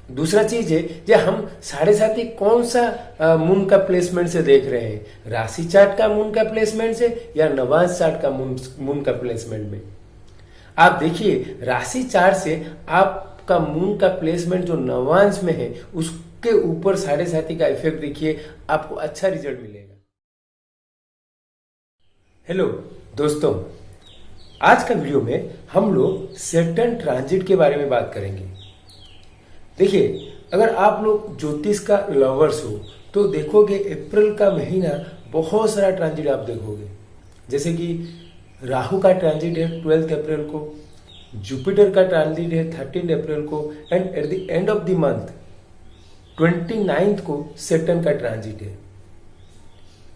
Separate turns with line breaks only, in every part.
दूसरा चीज है जो हम साढ़े साथी कौन सा मून का प्लेसमेंट से देख रहे हैं, राशि चार्ट का मून का प्लेसमेंट से या नवांश चार्ट का मून का प्लेसमेंट में। आप देखिए राशि चार्ट से आपका मून का प्लेसमेंट जो नवांश में है उसके ऊपर साढ़े साथी का इफेक्ट देखिए, आपको अच्छा रिजल्ट मिलेगा। हेलो दोस्तों, आज का वीडियो में हम लोग सैटर्न ट्रांजिट के बारे में बात करेंगे। देखिए, अगर आप लोग ज्योतिष का लवर्स हो तो देखोगे अप्रैल का महीना बहुत सारा ट्रांजिट आप देखोगे। जैसे कि राहु का ट्रांजिट है 12 अप्रैल को, जुपिटर का ट्रांजिट है 13 अप्रैल को, and at the end of the month 29 को सैटर्न का ट्रांजिट है।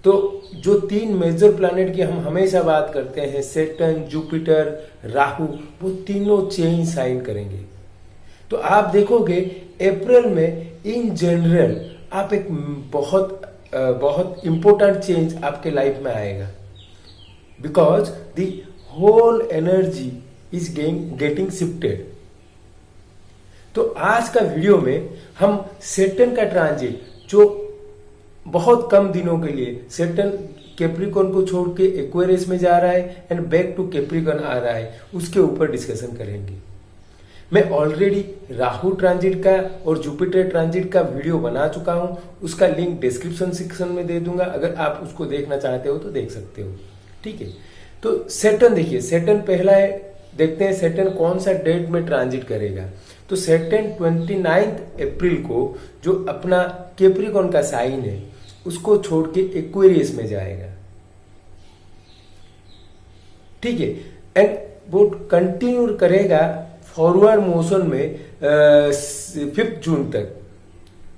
तो जो तीन मेजर प्लैनेट की हम हमेशा बात करते हैं, सैटर्न, जुपिटर, राहु, वो तीनों चेंज साइन करेंगे। तो आप देखोगे अप्रैल में इन जनरल आप एक बहुत इंपॉर्टेंट चेंज आपके लाइफ में आएगा, because the whole energy is getting shifted. तो आज का वीडियो में हम सैटर्न का ट्रांजिट जो बहुत कम दिनों के लिए सैटर्न कैप्रिकॉर्न को छोड़ के एक्वेरियस में जा रहा है एंड बैक टू कैप्रिकॉर्न आ रहा है, उसके ऊपर डिस्कशन करेंगे। मैं ऑलरेडी राहु ट्रांजिट का और जुपिटर ट्रांजिट का वीडियो बना चुका हूं, उसका लिंक डिस्क्रिप्शन सेक्शन में दे दूंगा, अगर आप उसको देखना चाहते हो तो देख सकते हो। ठीक है, तो सैटर्न देखिए, सैटर्न पहला है, देखते हैं सैटर्न कौन सा डेट में ट्रांजिट करेगा। तो सैटर्न 29 अप्रैल को जो अपना कैप्रिकॉर्न का साइन है उसको छोड़ के एक्वेरियस में जाएगा। ठीक है, एंड वो कंटिन्यू करेगा फॉरवर्ड मोशन में 5 जून तक,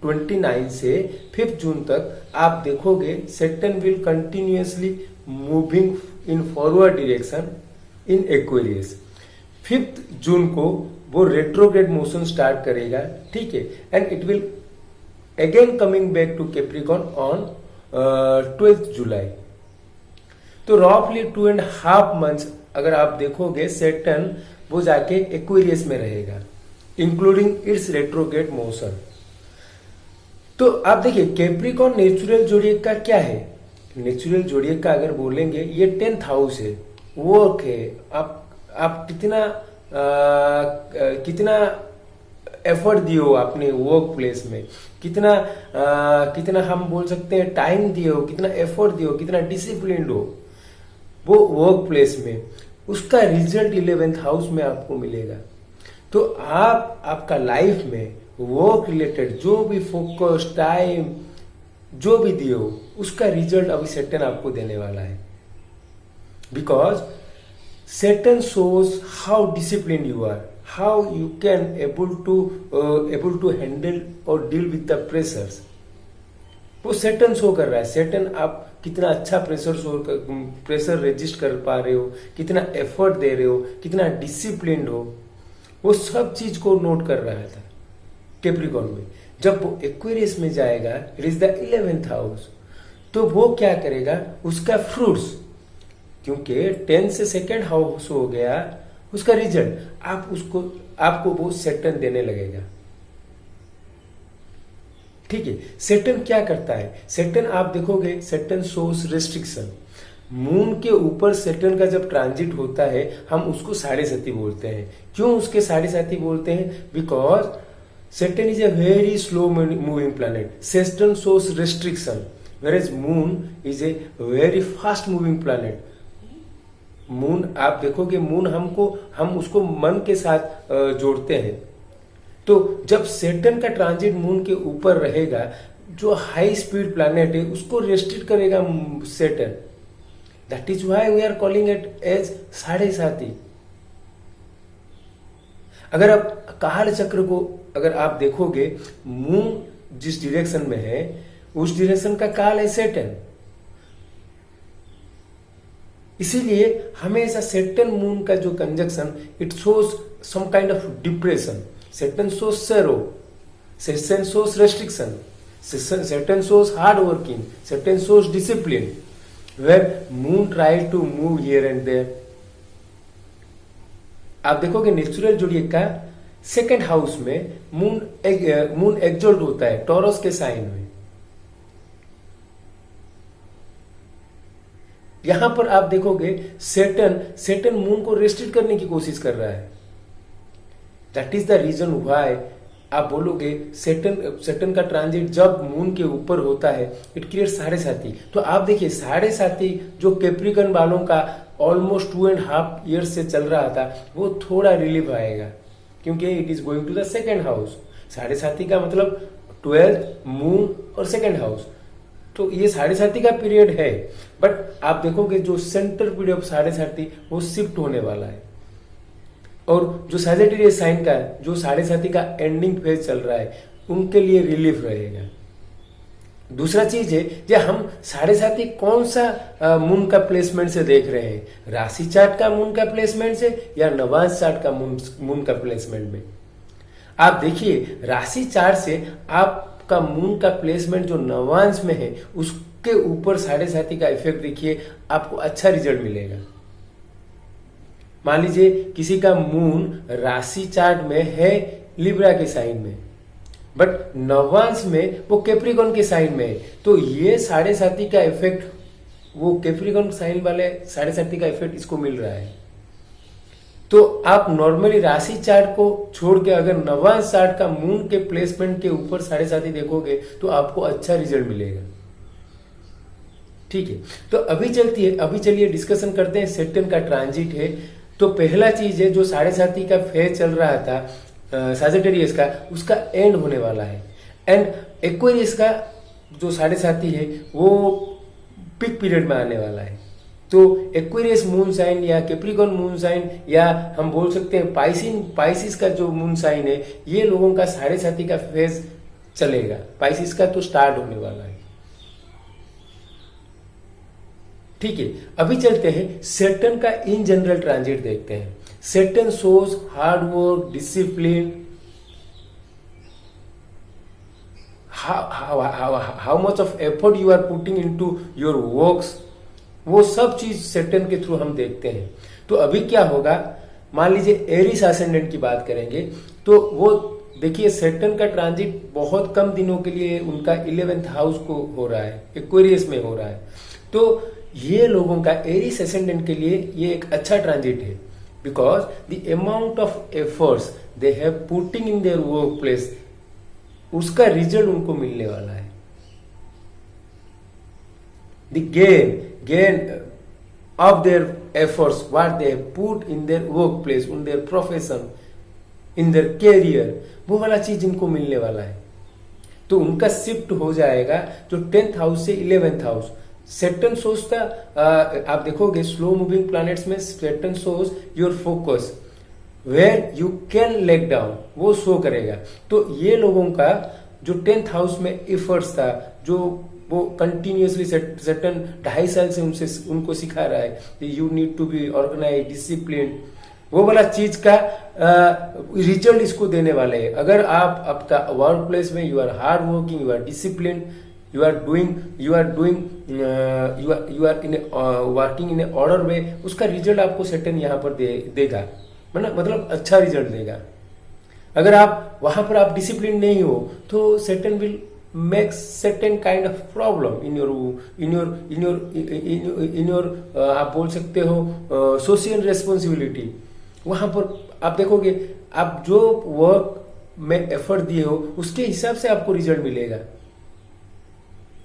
29 से 5 जून तक आप देखोगे Saturn will continuously moving in forward direction in Aquarius. 5 June को वो रेट्रोग्रेड मोशन स्टार्ट करेगा। ठीक है, and it will again coming back to Capricorn on 12 July. तो रफली 2.5 मंथ्स अगर आप देखोगे सैटर्न वो जाके एक्वेरियस में रहेगा, इंक्लूडिंग इट्स रेट्रोग्रेड मोशन। तो आप देखिए कैप्रिकॉर्न नेचुरल जोडिएक का क्या है, नेचुरल जोडिएक का अगर बोलेंगे ये 10th हाउस है, वर्क है। आप कितना एफर्ट दिए हो अपने वर्क प्लेस में, कितना हम बोल सकते हैं टाइम दिए हो, कितना एफर्ट दिए हो, कितना डिसिप्लिन हो वो वर्क प्लेस में, उसका रिजल्ट 11th हाउस में आपको मिलेगा। तो आपका लाइफ में वर्क रिलेटेड जो भी फोकस टाइम जो भी दिए हो उसका रिजल्ट अभी सैटर्न आपको देने वाला है, because Saturn shows how discipline you are, how you can able to handle और deal with the pressures। वो सैटर्न शो कर रहा है, सैटर्न आप कितना अच्छा प्रेशर रेजिस्ट कर पा रहे हो, कितना एफर्ट दे रहे हो, कितना डिसिप्लिन हो, वो सब चीज को नोट कर रहा था कैप्रिकॉर्न में। जब वो एक्वेरियस में जाएगा, it is the 11th house, तो वो क्या करेगा, उसका फ्रूट्स, क्योंकि 10 से 2nd हाउस हो गया, उसका रिजल्ट आपको वो सैटर्न देने लगेगा। ठीक है, सैटर्न क्या करता है, सैटर्न आप देखोगे सैटर्न शोस रेस्ट्रिक्शन। मून के ऊपर सैटर्न का जब ट्रांजिट होता है हम उसको साढ़े साथी बोलते हैं। क्यों उसके साढ़े साथी बोलते हैं, because Saturn is a very slow moving planet, Saturn shows restriction, whereas moon is a very fast moving planet. Moon आप देखोगे, मून हम उसको मन के साथ जोड़ते हैं। तो जब सैटर्न का ट्रांजिट मून के ऊपर रहेगा, जो हाई स्पीड प्लैनेट है उसको रेस्ट्रिक्ट करेगा Saturn. That is why we are calling it as Sade Sati. अगर आप काल चक्र को अगर आप देखोगे, मून जिस डायरेक्शन में है उस डायरेक्शन का काल है सैटर्न। इसीलिए हमेशा सैटर्न मून का जो conjunction it shows some kind of depression. Saturn shows sorrow, Saturn shows restriction, Saturn shows hard working, Saturn shows discipline, where moon try to move here and there. आप देखोगे natural zodiac का second house में moon exalt होता है taurus के sign में। यहां पर आप देखोगे सेटन मून को रेस्ट्रिक्ट करने की कोशिश कर रहा है। That is the reason why आप बोलोगे सेटन का ट्रांजिट जब मून के ऊपर होता है इट क्रिएट साढ़े साथी। तो आप देखिए साढ़े साथी जो कैप्रिकन वालों का ऑलमोस्ट 2.5 ईयर्स से चल रहा था वो थोड़ा रिलीफ आएगा क्योंकि it is going to the second house. Sade Sati का मतलब 12th मून और सेकेंड हाउस, तो ये साढ़े साथी का पीरियड है। बट आप देखोगे जो सेंटर पीरियड ऑफ साढ़े साथी वो शिफ्ट होने वाला है और जो सैजिटेरियस साइन का जो साढ़े साथी का एंडिंग फेज चल रहा है उनके लिए रिलीफ रहेगा। दूसरा चीज है जो हम साढ़े साथी कौन सा मून का प्लेसमेंट से देख रहे हैं, राशि चार्ट का मून का प्लेसमेंट से या नवांश चार्ट का मून का प्लेसमेंट में। आप देखिए राशि चार्ट से आपका मून का प्लेसमेंट जो नवांश में है उसके ऊपर साढ़े साथी का इफेक्ट देखिए, आपको अच्छा रिजल्ट मिलेगा। मान लीजिए किसी का मून राशि चार्ट में है लिब्रा के साइन में बट नवांश में वो कैप्रिकॉर्न के साइन में है, तो ये साढ़े साथी का इफेक्ट वो कैप्रिकॉर्न साइन वाले साढ़े साथी का इफेक्ट इसको मिल रहा है। तो आप नॉर्मली राशि चार्ट को छोड़ के अगर नवांश चार्ट का मून के प्लेसमेंट के ऊपर साढ़े साथी देखोगे तो आपको अच्छा रिजल्ट मिलेगा। ठीक है, तो अभी चलिए डिस्कशन करते हैं सेटन का ट्रांजिट है। तो पहला चीज है जो साढ़े साथी का फेज चल रहा था सैजिटेरियस का उसका एंड होने वाला है एंड एक्वेरियस का जो साढ़े साथी है वो पीक पीरियड में आने वाला है। तो एक्वेरियस मून साइन या कैप्रिकॉर्न मून साइन या हम बोल सकते हैं पाइसिस का जो मून साइन है ये लोगों का साढ़े साथी का फेज चलेगा। पाइसिस का तो स्टार्ट होने वाला है। ठीक है, अभी चलते हैं सेटन का इन जनरल ट्रांजिट देखते हैं। Saturn shows hard work, discipline, how much of effort you are putting into your works, वो सब चीज सेटन के थ्रू हम देखते हैं। तो अभी क्या होगा, मान लीजिए एरिस असेंडेंट की बात करेंगे तो वो देखिए सेटन का ट्रांजिट बहुत कम दिनों के लिए उनका 11th हाउस को हो रहा है, एक्वेरियस में हो रहा है। तो ये लोगों का एरिस असेंडेंट के लिए ये एक अच्छा ट्रांजिट है because the amount of efforts they have putting in their work place उसका रिजल्ट उनको मिलने वाला है। The gain of their efforts what they have put in their work place, in their profession, in their career, वो वाला चीज इनको मिलने वाला है। तो उनका शिफ्ट हो जाएगा जो 10th हाउस से 11th हाउस। सेटन सोच था आप देखोगे स्लो मूविंग प्लैनेट्स में Saturn shows your focus where you can lag down, वो शो करेगा। तो ये लोगों का जो 10th हाउस में एफर्ट्स था जो वो कंटिन्यूअसली सेटन 2.5 साल से उनको सिखा रहा है you need to be organise, discipline, वो वाला चीज का रिजल्ट इसको देने वाले हैं। अगर आप आपका वर्क प्लेस में you are hard working, you are discipline, you are in working in a order way, उसका रिजल्ट आपको सेटन यहाँ पर देगा, मतलब अच्छा रिजल्ट देगा। अगर आप वहां पर आप डिसिप्लिन नहीं हो तो Saturn will make certain kind of problem in your आप बोल सकते हो सोशल रेस्पॉन्सिबिलिटी। वहां पर आप देखोगे आप जो वर्क में एफर्ट दिए हो उसके हिसाब से आपको रिजल्ट मिलेगा।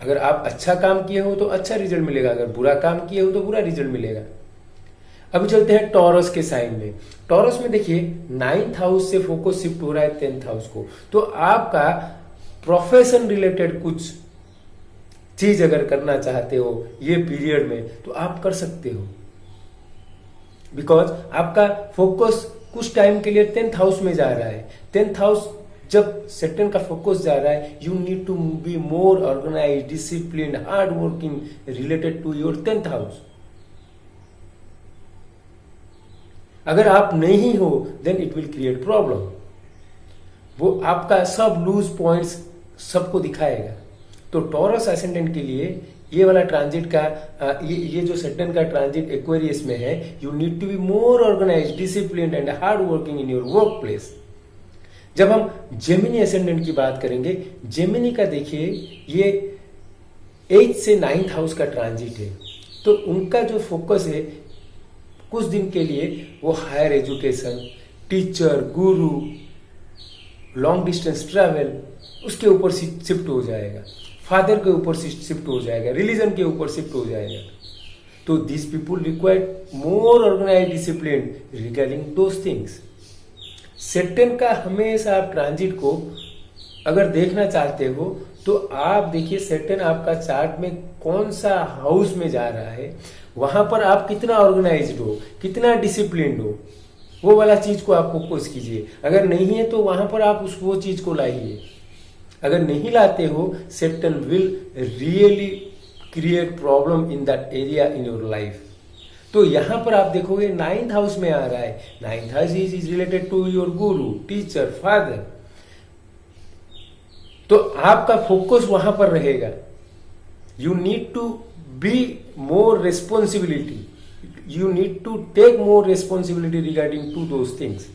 अगर आप अच्छा काम किए हो तो अच्छा रिजल्ट मिलेगा, अगर बुरा काम किए हो तो बुरा रिजल्ट मिलेगा। अभी चलते हैं टॉरस के साइन में। टॉरस में देखिए 9th हाउस से फोकस शिफ्ट हो रहा है 10th हाउस को। तो आपका प्रोफेशन रिलेटेड कुछ चीज अगर करना चाहते हो ये पीरियड में तो आप कर सकते हो बिकॉज आपका फोकस कुछ टाइम के लिए 10th हाउस में जा रहा है। 10th हाउस जब सेटन का फोकस जा रहा है you need to be more organise, discipline, hard working related to your 10th house. अगर आप नहीं हो then it will create problem. वो आपका सब लूज पॉइंट्स सबको दिखाएगा। तो टॉरस असेंडेंट के लिए ये वाला ट्रांजिट का ये जो सेटन का ट्रांजिट एक्वेरियस में है, you need to be more organise, discipline and hard working in your work place. जब हम जेमिनी एसेंडेंट की बात करेंगे, जेमिनी का देखिए ये 8th से 9th हाउस का ट्रांजिट है, तो उनका जो फोकस है कुछ दिन के लिए वो हायर एजुकेशन, टीचर, गुरु, लॉन्ग डिस्टेंस ट्रैवल, उसके ऊपर शिफ्ट हो जाएगा, फादर के ऊपर शिफ्ट हो जाएगा, रिलीजन के ऊपर शिफ्ट हो जाएगा। तो this people require more organise discipline regarding those things. Saturn का हमेशा आप ट्रांजिट को अगर देखना चाहते हो तो आप देखिए सैटर्न आपका चार्ट में कौन सा हाउस में जा रहा है, वहां पर आप कितना ऑर्गेनाइज्ड हो, कितना डिसिप्लिन्ड हो, वो वाला चीज को आप फोकस कीजिए। अगर नहीं है तो वहां पर आप वो चीज को लाइए। अगर नहीं लाते हो, Saturn will really create problem in that area in your life. तो यहां पर आप देखोगे 9th हाउस में आ रहा है। 9th house is related to your guru, teacher, father. तो आपका फोकस वहां पर रहेगा। You need to be more responsibility, you need to take more responsibility regarding to those things.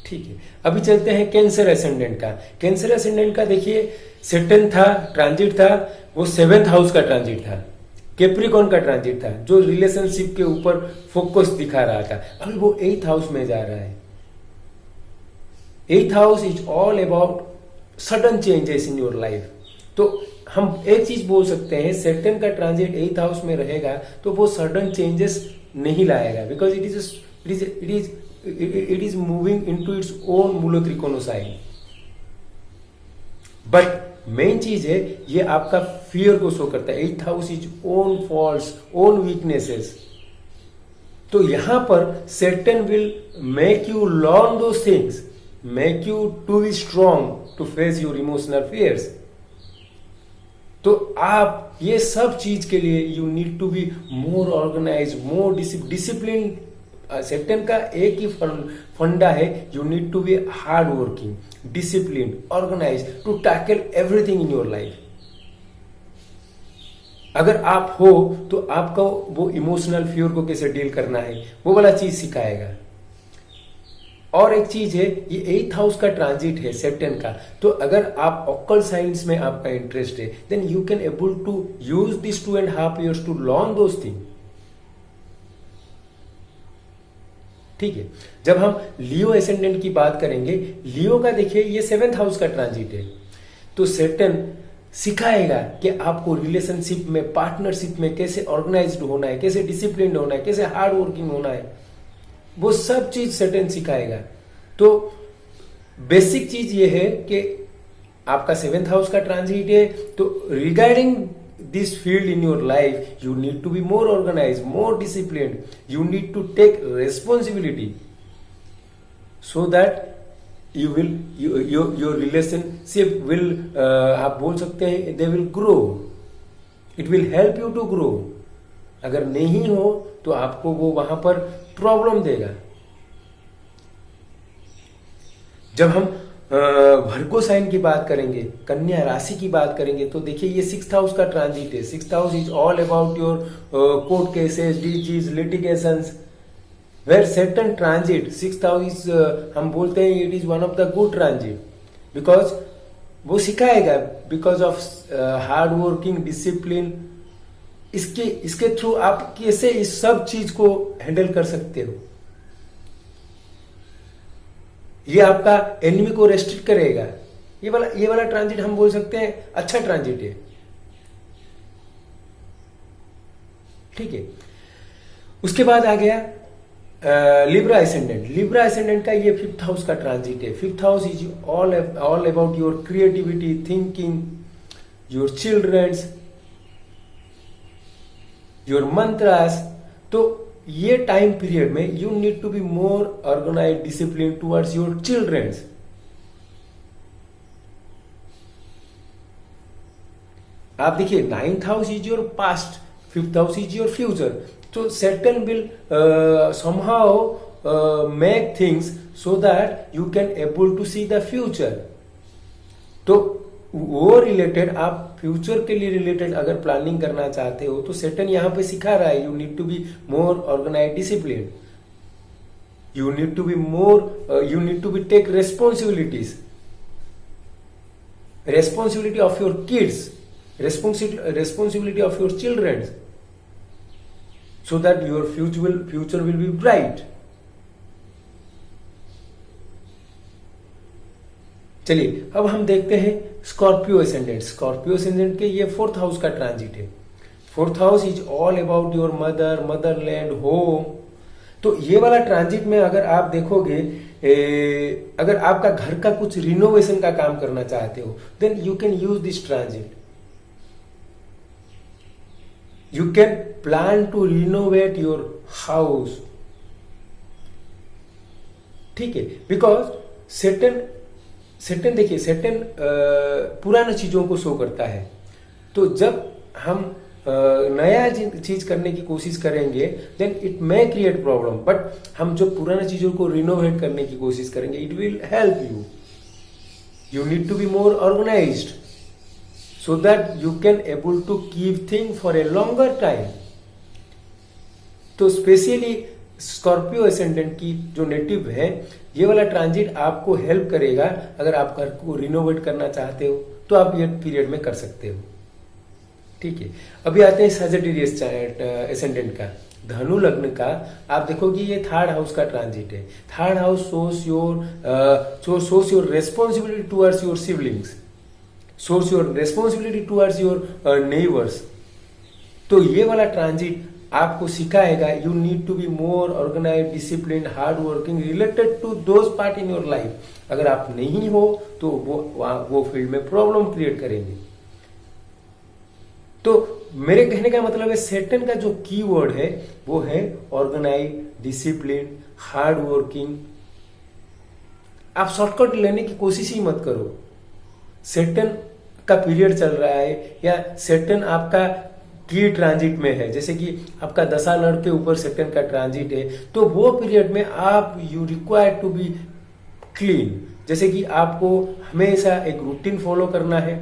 ठीक है, अभी चलते हैं कैंसर एसेंडेंट का। कैंसर एसेंडेंट का देखिए सैटर्न था, ट्रांजिट था, वो 7th हाउस का ट्रांजिट था, कैप्रिकॉर्न का ट्रांजिट था, जो रिलेशनशिप के ऊपर फोकस दिखा रहा था। अभी वो 8th हाउस में जा रहा है। 8th house is all about sudden changes in your life. तो हम एक चीज बोल सकते हैं, सैटर्न का ट्रांजिट 8th हाउस में रहेगा तो वो सडन चेंजेस नहीं लाएगा, because it is moving into its own मूल त्रिकोण साइन। बट मेन चीज है ये आपका फियर को शो करता है। 8th house is own faults, own weaknesses. तो यहां पर Saturn will make you learn those things, make you to be strong to face your emotional fears. तो आप ये सब चीज के लिए you need to be more organise, more discipline. Saturn का एक ही फंडा है, you need to be hard working, discipline, organise to tackle everything in your life. अगर आप हो तो आपको वो इमोशनल फियर को कैसे डील करना है वो वाला चीज सिखाएगा। और एक चीज है, ये 8th हाउस का ट्रांजिट है सैटर्न का, तो अगर आप ऑकल्ट साइंस में आपका इंटरेस्ट है then you can able to use this 2.5 years to learn those thing. ठीक है, जब हम लियो एसेंडेंट की बात करेंगे, लियो का देखिए ये 7th हाउस का ट्रांजिट है। तो सैटर्न सिखाएगा कि आपको रिलेशनशिप में, पार्टनरशिप में कैसे ऑर्गेनाइज्ड होना है, कैसे डिसिप्लिन होना है, कैसे हार्ड वर्किंग होना है, वो सब चीज सैटर्न सिखाएगा। तो बेसिक चीज ये है कि आपका 7th हाउस का ट्रांजिट है, तो regarding this field in your life you need to be more organized, more disciplined, you need to take responsibility so that you will your relationship will आप बोल सकते हैं they will grow, it will help you to grow। अगर नहीं हो तो आपको वो वहां पर प्रॉब्लम देगा। जब हम वर्गो साइन की बात करेंगे, कन्या राशि की बात करेंगे, तो देखिए ये 6th हाउस का ट्रांजिट है। 6th house is all about your court cases, disease, litigations. Where Saturn transit 6th house is, हम बोलते हैं it is one of the good transit, because वो सिखाएगा, because of hard working, discipline. इसके through आप कैसे इस सब चीज को हैंडल कर सकते हो। ये आपका एनिमी को रेस्ट्रिक्ट करेगा। ये वाला ट्रांजिट हम बोल सकते हैं अच्छा ट्रांजिट है। ठीक है, उसके बाद आ गया लिब्रा एसेंडेंट। लिब्रा एसेंडेंट का ये 5th हाउस का ट्रांजिट है। 5th house is all about your creativity, thinking, your childrens, your mantras. तो ये टाइम पीरियड में you need to be more organise, discipline towards your childrens. आप देखिए 9th house is your past, 5th house is your future. तो Saturn will somehow make things so that you can able to see the future। तो वो related, आप future के लिए related अगर planning करना चाहते हो तो सैटर्न यहां पे सिखा रहा है, you need to be more organise, discipline, You need to be more, you need to be take responsibilities. Responsibility of your kids, responsibility of your children, so that your future will be bright. चलिए अब हम देखते हैं Scorpio ascendant. Scorpio ascendant के ये 4th house का transit है। 4th house is all about your mother, Motherland, home. तो ये वाला ट्रांजिट में अगर आप देखोगे, अगर आपका घर का कुछ रिनोवेशन का काम करना चाहते हो, then you can use this transit. You can plan to renovate your house, ठीक है। बिकॉज सेटन देखिए, सेटन पुरानी चीजों को शो करता है। तो जब हम नया चीज करने की कोशिश करेंगे, then it may create problem, but हम जो पुरानी चीजों को रिनोवेट करने की कोशिश करेंगे, it will help you. You need to be more organized so that you can able to keep thing for a longer time। तो स्पेशली स्कॉर्पियो एसेंडेंट की जो नेटिव है, ये वाला ट्रांजिट आपको हेल्प करेगा। अगर आप घर को रिनोवेट करना चाहते हो तो आप ये पीरियड में कर सकते हो, ठीक है। अभी आते हैं सजिटेरियस एसेंडेंट का, धनु लग्न का। आप देखोगे ये 3rd हाउस का ट्रांजिट है। 3rd house shows your responsibility towards your siblings, shows your responsibility towards your neighbors। तो ये वाला ट्रांजिट आपको सिखाएगा you need to be more organise, discipline, hard working related to those part in your life. अगर आप नहीं हो तो वो फील्ड में प्रॉब्लम क्रिएट करेंगे। तो मेरे कहने का मतलब है सेटन का जो कीवर्ड है वो है ऑर्गेनाइज, डिसिप्लिन, हार्ड वर्किंग। आप शॉर्टकट लेने की कोशिश ही मत करो। सेटन का पीरियड चल रहा है या सेटन आपका की ट्रांजिट में है, जैसे कि आपका दशा लड़ के ऊपर सेटन का ट्रांजिट है, तो वो पीरियड में आप you require to be clean. जैसे कि आपको हमेशा एक रूटीन फॉलो करना है,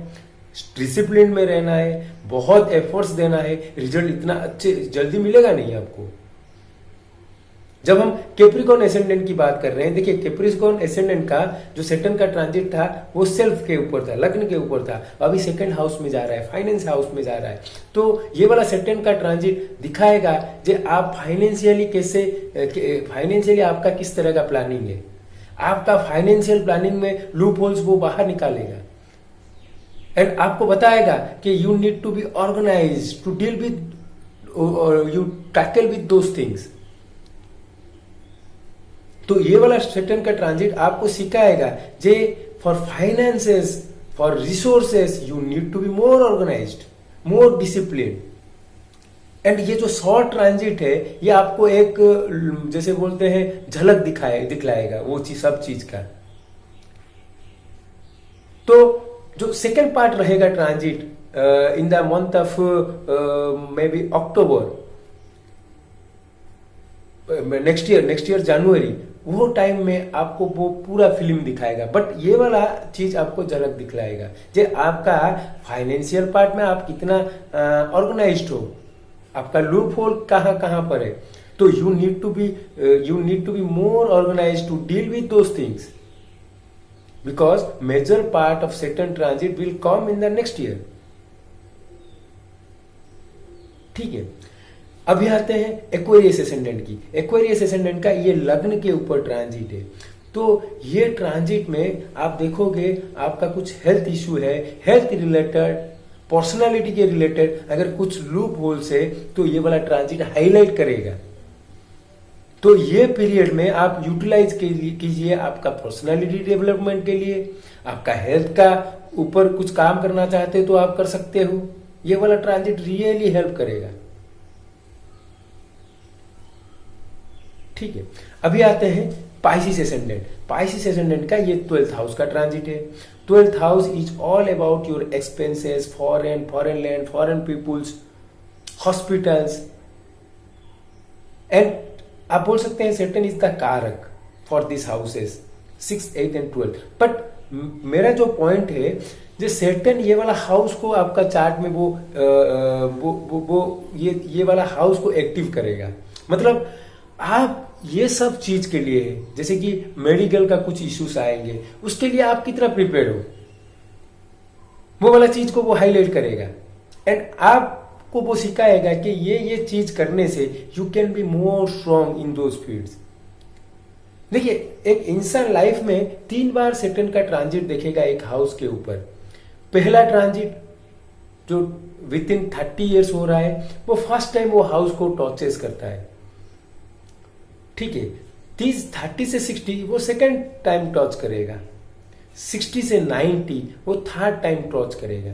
डिसिप्लिन में रहना है, बहुत एफर्ट्स देना है। रिजल्ट इतना अच्छे जल्दी मिलेगा नहीं आपको। जब हम कैप्रिकॉर्न एसेंडेंट की बात कर रहे हैं, देखिए कैप्रिकॉर्न एसेंडेंट का जो सेटन का ट्रांजिट था वो सेल्फ के ऊपर था, लग्न के ऊपर था। अभी 2nd हाउस में जा रहा है, फाइनेंस हाउस में जा रहा है। तो ये वाला सेटन का ट्रांजिट दिखाएगा कि आप फाइनेंशियली कैसे, फाइनेंशियली आपका किस तरह का प्लानिंग है। आपका फाइनेंशियल प्लानिंग में लूप होल्स वो बाहर निकालेगा एंड आपको बताएगा कि you need to be organize to deal with, you tackle with those things. तो ये वाला सेटन का ट्रांजिट आपको सिखाएगा जे for finances, for resources you need to be more organized, more discipline. And ये जो शॉर्ट ट्रांजिट है ये आपको एक जैसे बोलते हैं झलक दिखलाएगा वो सब चीज का। तो जो सेकेंड पार्ट रहेगा transit in the month of May be October, next year January, वो टाइम में आपको वो पूरा फिल्म दिखाएगा। बट ये वाला चीज आपको झलक दिखलाएगा जे आपका फाइनेंशियल पार्ट में आप कितना ऑर्गेनाइज्ड हो, आपका लूप होल कहाँ कहाँ पर है। तो you need to be more organized to deal with those things, because major part of Saturn transit will come in the next year, ठीक है। अभी आते हैं एक्वेरियस एसेंडेंट की। एक्वेरियस एसेंडेंट का ये लग्न के ऊपर ट्रांजिट है। तो ये ट्रांजिट में आप देखोगे आपका कुछ हेल्थ इश्यू है, हेल्थ रिलेटेड, पर्सनालिटी के रिलेटेड अगर कुछ लूप होल्स है तो ये वाला ट्रांजिट हाईलाइट करेगा। तो ये पीरियड में आप यूटिलाइज कीजिए आपका पर्सनालिटी डेवलपमेंट के लिए। आपका हेल्थ का ऊपर कुछ काम करना चाहते हो तो आप कर सकते हो। ये वाला ट्रांजिट रियली हेल्प करेगा, ठीक है। अभी आते हैं पाइसिस एसेंडेंट। पाइसिस एसेंडेंट का ये 12th हाउस का ट्रांजिट है। 12th house is all about your expenses, foreign land, foreign peoples, hospitals. And आप बोल सकते हैं सेटन इज द कारक for this houses 6, 8 and 12। But मेरा जो पॉइंट है, जो सेटन ये वाला हाउस को आपका चार्ट में ये वाला हाउस को एक्टिव करेगा। मतलब आप ये सब चीज के लिए है, जैसे कि मेडिकल का कुछ इश्यूज आएंगे, उसके लिए आप कितना प्रिपेयर हो, वो वाला चीज को वो हाईलाइट करेगा एंड आपको वो सिखाएगा कि ये चीज करने से you can be more strong in those fields. देखिए, एक इंसान लाइफ में 3 बार सैटर्न का ट्रांजिट देखेगा एक हाउस के ऊपर। पहला ट्रांजिट जो विद इन 30 ईयर्स हो रहा है, वो फर्स्ट टाइम वो हाउस को टॉर्चेस करता है, ठीक है। 30 से 60 वो सेकंड टाइम टॉर्च करेगा, 60 से 90 वो थर्ड टाइम टॉर्च करेगा।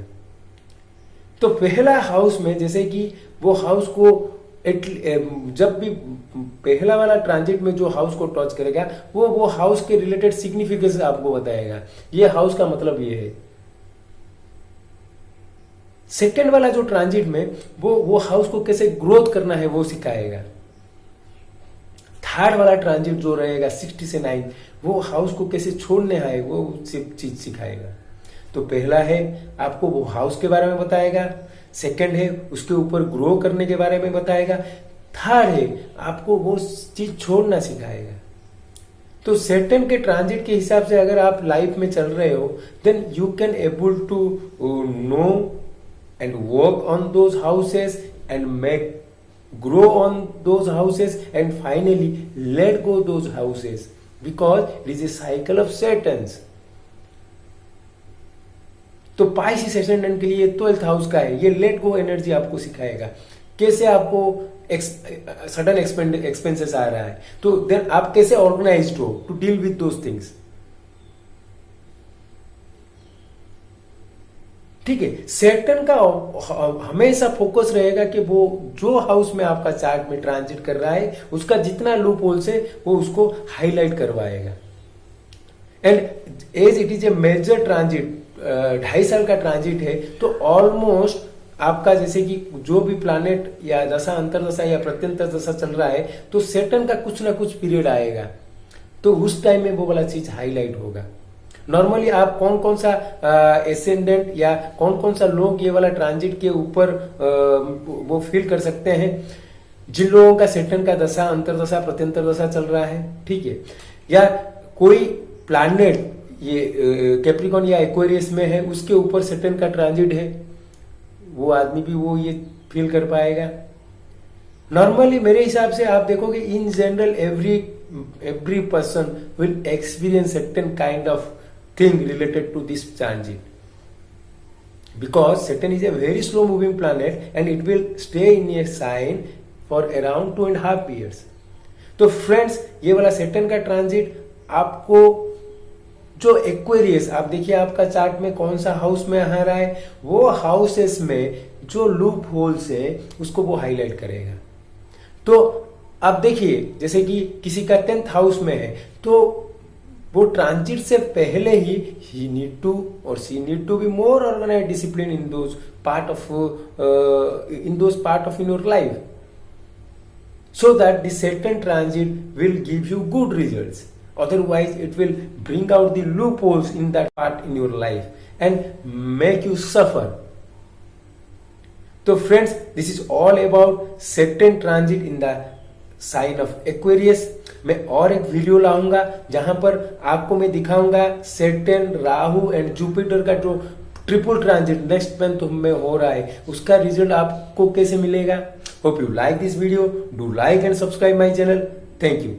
तो पहला हाउस में जैसे कि वो हाउस को जब भी पहला वाला ट्रांजिट में जो हाउस को टच करेगा वो हाउस के रिलेटेड सिग्निफिकेंस आपको बताएगा, ये हाउस का मतलब ये है। सेकेंड वाला जो ट्रांजिट में वो हाउस को कैसे ग्रोथ करना है वो सिखाएगा। थर्ड वाला ट्रांजिट जो रहेगा 60 से 9 वो हाउस को कैसे छोड़ने है वो चीज सिखाएगा। तो पहला है आपको वो हाउस के बारे में बताएगा, सेकंड है उसके ऊपर ग्रो करने के बारे में बताएगा, थर्ड है आपको वो चीज छोड़ना सिखाएगा। तो सैटर्न के ट्रांजिट के हिसाब से अगर आप लाइफ में चल रहे हो then you can able to know and work on those houses and make grow on those houses and finally let go those houses because it is a cycle of Saturns। तो Pisces ascendant के लिए 12th house का है, ये let go energy आपको सिखाएगा। कैसे आपको सडन एक्सपेंसेस आ रहा है तो देन आप कैसे ऑर्गेनाइज्ड हो to deal with those things, ठीक है। सैटर्न का हमेशा फोकस रहेगा कि वो जो हाउस में आपका चार्ट में ट्रांजिट कर रहा है उसका जितना लूप होल्स है वो उसको हाईलाइट करवाएगा। And as it is a major transit, 2.5 साल का ट्रांजिट है, तो ऑलमोस्ट आपका जैसे कि जो भी प्लैनेट या दशा अंतरदशा या प्रत्यंतर दशा चल रहा है तो सैटर्न का कुछ ना कुछ पीरियड आएगा, तो उस टाइम में वो वाला चीज हाईलाइट होगा। नॉर्मली आप कौन कौन सा एसेंडेंट या कौन कौन सा लोग ये वाला ट्रांजिट के ऊपर वो फील कर सकते हैं, जिन लोगों का सैटर्न का दशा अंतरदशा प्रत्यंतर दशा चल रहा है, ठीक है, या कोई प्लैनेट ये कैप्रिकॉन या एक्वेरियस में है उसके ऊपर सैटर्न का ट्रांजिट है, वो आदमी भी वो ये फील कर पाएगा। नॉर्मली मेरे हिसाब से आप देखोगे in general every person will experience certain kind of thing related to this transit because Saturn is a very slow moving planet and it will stay in a sign for around 2.5 years। तो friends ये वाला Saturn का transit आपको जो Aquarius, आप देखिए आपका chart में कौन सा हाउस में आ रहा है, वो हाउसेस में जो लूप होल्स है उसको वो हाईलाइट करेगा। तो आप देखिए जैसे कि किसी का 10th हाउस में है तो वो ट्रांजिट से पहले ही नीड टू और she need to be more organized discipline in those part of in your life so that the Saturn transit will give you good results, otherwise it will bring out the loopholes in that part in your life and make you suffer। तो friends this is all about Saturn transit in the sign of Aquarius. मैं और एक video लाऊंगा जहां पर आपको मैं दिखाऊंगा सैटर्न, राहु एंड जुपिटर का जो ट्रिपल ट्रांजिट नेक्स्ट मंथ में हो रहा है उसका रिजल्ट आपको कैसे मिलेगा। Hope you like this video, do like and subscribe my channel. Thank you.